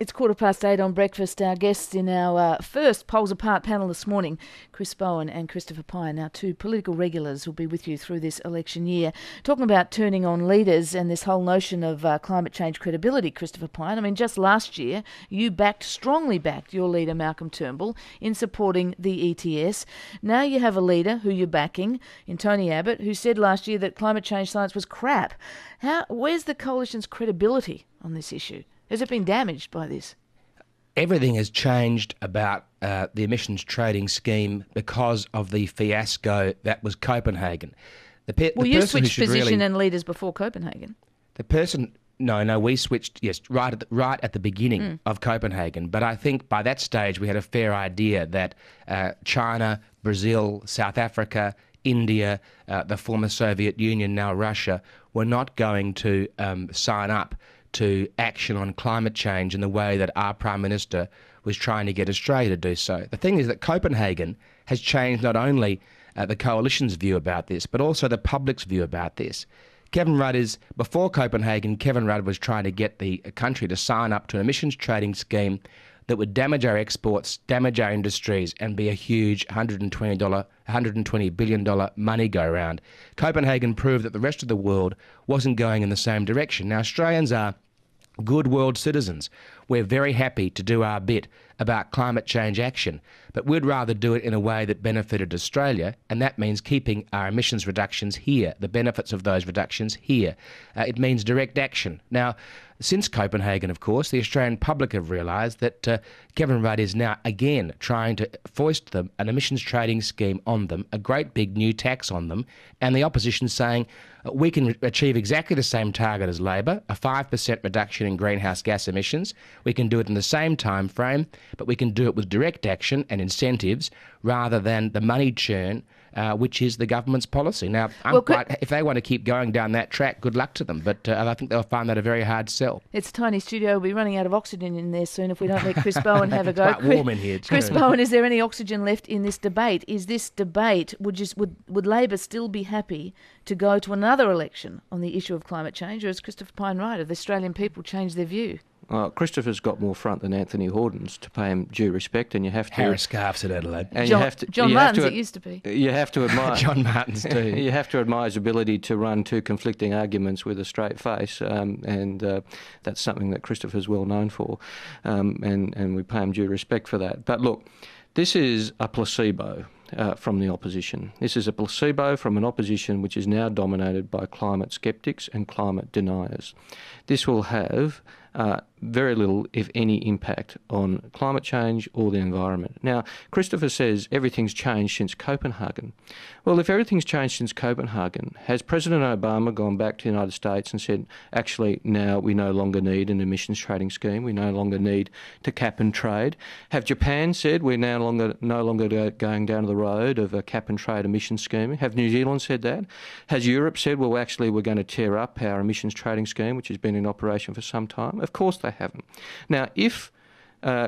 It's 8:15 on breakfast. Our guests in our first Polls Apart panel this morning, Chris Bowen and Christopher Pyne, our two political regulars who'll be with you through this election year, talking about turning on leaders and this whole notion of climate change credibility, Christopher Pyne. I mean, just last year, you strongly backed your leader, Malcolm Turnbull, in supporting the ETS. Now you have a leader who you're backing, in Tony Abbott, who said last year that climate change science was crap. Where's the coalition's credibility on this issue? Has it been damaged by this? Everything has changed about the emissions trading scheme because of the fiasco that was Copenhagen. You switched position and leaders before Copenhagen. We switched, yes, right at the beginning of Copenhagen. But I think by that stage we had a fair idea that China, Brazil, South Africa, India, the former Soviet Union, now Russia, were not going to sign up to action on climate change in the way that our Prime Minister was trying to get Australia to do so. The thing is that Copenhagen has changed not only the coalition's view about this, but also the public's view about this. Before Copenhagen, Kevin Rudd was trying to get the country to sign up to an emissions trading scheme that would damage our exports, damage our industries, and be a huge $120 billion money go-round. Copenhagen proved that the rest of the world wasn't going in the same direction. Now, Australians are good world citizens. We're very happy to do our bit about climate change action, but we'd rather do it in a way that benefited Australia, and that means keeping our emissions reductions here, the benefits of those reductions here. It means direct action. Now, since Copenhagen, of course, the Australian public have realised that Kevin Rudd is now again trying to foist them an emissions trading scheme on them, a great big new tax on them, and the opposition saying we can achieve exactly the same target as Labor, a 5% reduction in greenhouse gas emissions. We can do it in the same time frame, but we can do it with direct action and incentives rather than the money churn, which is the government's policy. Now, if they want to keep going down that track, good luck to them, but I think they'll find that a very hard sell. It's tiny studio. We'll be running out of oxygen in there soon if we don't let Chris Bowen have a go. It's quite warm in here, too. Chris Bowen, is there any oxygen left in this debate? Is this debate, would Labor still be happy to go to another election on the issue of climate change, or is Christopher Pyne right? Have the Australian people changed their view? Christopher's got more front than Anthony Hordern's, to pay him due respect, and you have to... Harris Scarf's at Adelaide. And John Martin's it used to be. You have to admire... John Martin's too. You have to admire his ability to run two conflicting arguments with a straight face, and that's something that Christopher's well known for, and we pay him due respect for that. But look, this is a placebo from the opposition. This is a placebo from an opposition which is now dominated by climate sceptics and climate deniers. This will have very little, if any, impact on climate change or the environment. Now, Christopher says everything's changed since Copenhagen. Well, if everything's changed since Copenhagen, has President Obama gone back to the United States and said, actually, now we no longer need an emissions trading scheme, we no longer need to cap and trade? Have Japan said we're no longer going down the road of a cap and trade emissions scheme? Have New Zealand said that? Has Europe said, well, actually, we're going to tear up our emissions trading scheme, which has been in operation for some time? Of course they haven't. Now, if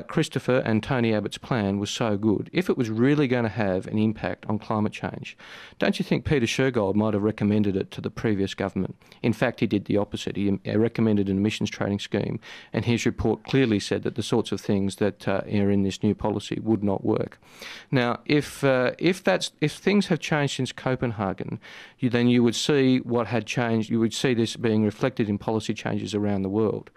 Christopher and Tony Abbott's plan was so good, if it was really going to have an impact on climate change, don't you think Peter Shergold might have recommended it to the previous government? In fact, he did the opposite. He recommended an emissions trading scheme, and his report clearly said that the sorts of things that are in this new policy would not work. Now, if things have changed since Copenhagen, then you would see what had changed. You would see this being reflected in policy changes around the world.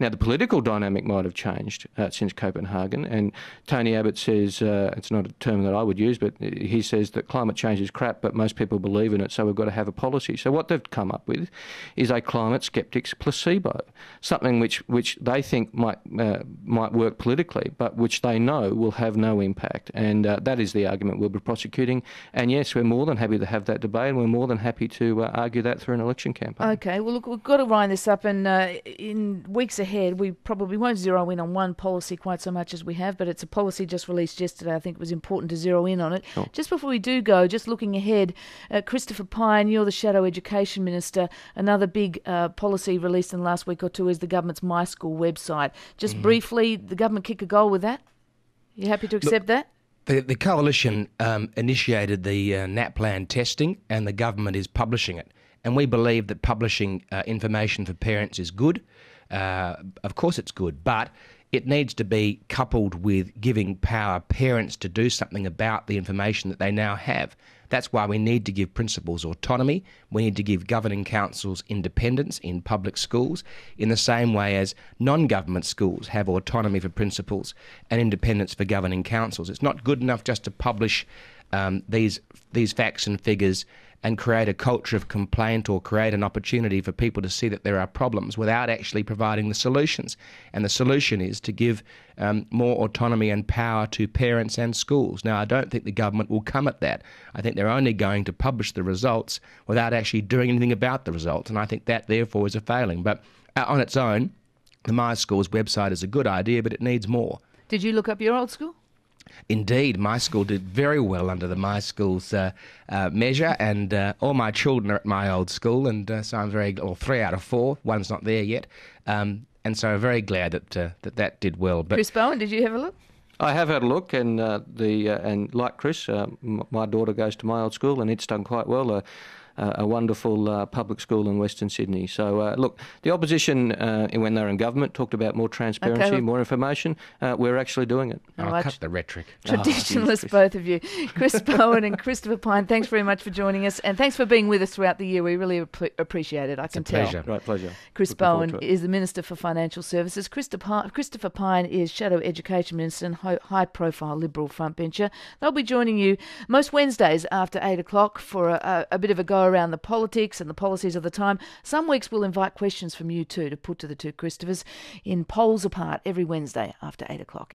Now, the political dynamic might have changed since Copenhagen, and Tony Abbott says, it's not a term that I would use, but he says that climate change is crap, but most people believe in it, so we've got to have a policy. So what they've come up with is a climate skeptics placebo, something which they think might work politically, but which they know will have no impact. And that is the argument we'll be prosecuting. And yes, we're more than happy to have that debate, and we're more than happy to argue that through an election campaign. Okay, well, look, we've got to wind this up, and in weeks ahead, we probably won't zero in on one policy quite so much as we have, but it's a policy just released yesterday. I think it was important to zero in on it. Sure. Just before we do go, just looking ahead, Christopher Pyne, you're the Shadow Education Minister. Another big policy released in the last week or two is the government's My School website. Just briefly, the government kick a goal with that? You happy to accept that? The coalition initiated the NAPLAN testing, and the government is publishing it. And we believe that publishing information for parents is good. Of course it's good, but it needs to be coupled with giving power parents to do something about the information that they now have. That's why we need to give principals autonomy. We need to give governing councils independence in public schools, in the same way as non-government schools have autonomy for principals and independence for governing councils. It's not good enough just to publish these facts and figures and create a culture of complaint or create an opportunity for people to see that there are problems without actually providing the solutions. And the solution is to give more autonomy and power to parents and schools. Now, I don't think the government will come at that. I think they're only going to publish the results without actually doing anything about the results. And I think that, therefore, is a failing. But on its own, the My Schools website is a good idea, but it needs more. Did you look up your old school? Indeed, my school did very well under the My Schools measure, and all my children are at my old school, and so I'm very, or 3 out of 4, one's not there yet, and so I'm very glad that did well. But Chris Bowen, did you have a look? I have had a look, and and like Chris, my daughter goes to my old school, and it's done quite well. A wonderful public school in Western Sydney. So, look, the opposition, when they're in government, talked about more transparency, more information. We're actually doing it. I'll cut the rhetoric. Traditionalists, both of you. Chris Bowen and Christopher Pyne, thanks very much for joining us, and thanks for being with us throughout the year. We really appreciate it, I can tell. Pleasure. Right, pleasure. Chris Bowen is the Minister for Financial Services. Christopher Pyne is Shadow Education Minister and high-profile Liberal frontbencher. They'll be joining you most Wednesdays after 8 o'clock for a bit of a go around the politics and the policies of the time. Some weeks we'll invite questions from you too to put to the two Christophers in Polls Apart every Wednesday after 8 o'clock.